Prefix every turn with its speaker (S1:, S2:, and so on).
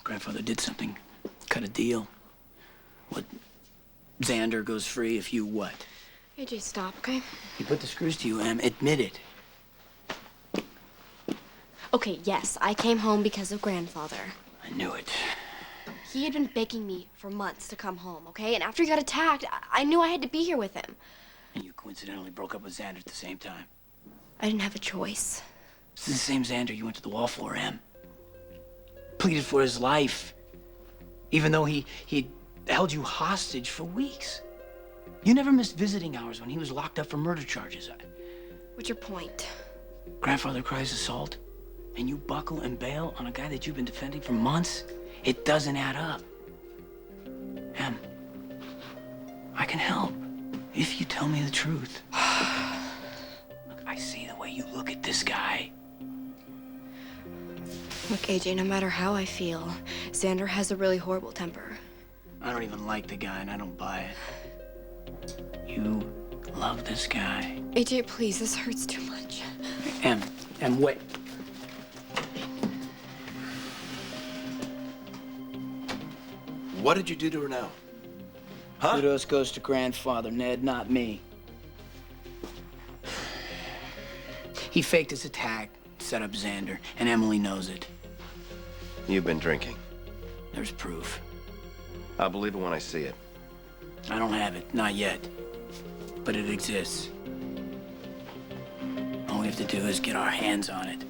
S1: Grandfather did something. Cut a deal. What? Zander goes free if you what?
S2: AJ, stop, okay?
S1: He put the screws to you, Em. Admit it.
S2: Okay, yes, I came home because of Grandfather.
S1: I knew it.
S2: He had been begging me for months to come home, okay? And after he got attacked, I knew I had to be here with him.
S1: And you coincidentally broke up with Zander at the same time.
S2: I didn't have a choice.
S1: This is the same Zander you went to the wall for, Em. Pleaded for his life. Even though he held you hostage for weeks. You never missed visiting hours when he was locked up for murder charges.
S2: What's your point?
S1: Grandfather cries assault, and you buckle and bail on a guy that you've been defending for months? It doesn't add up. Em, I can help if you tell me the truth. Look, I see the way you look at this guy.
S2: Look, AJ, no matter how I feel, Zander has a really horrible temper.
S1: I don't even like the guy, and I don't buy it. You love this guy.
S2: AJ, please, this hurts too much.
S1: Em, wait.
S3: What did you do to her now? Huh?
S1: Kudos goes to Grandfather, Ned, not me. He faked his attack, set up Zander, and Emily knows it.
S3: You've been drinking.
S1: There's proof.
S3: I'll believe it when I see it.
S1: I don't have it, not yet. But it exists. All we have to do is get our hands on it.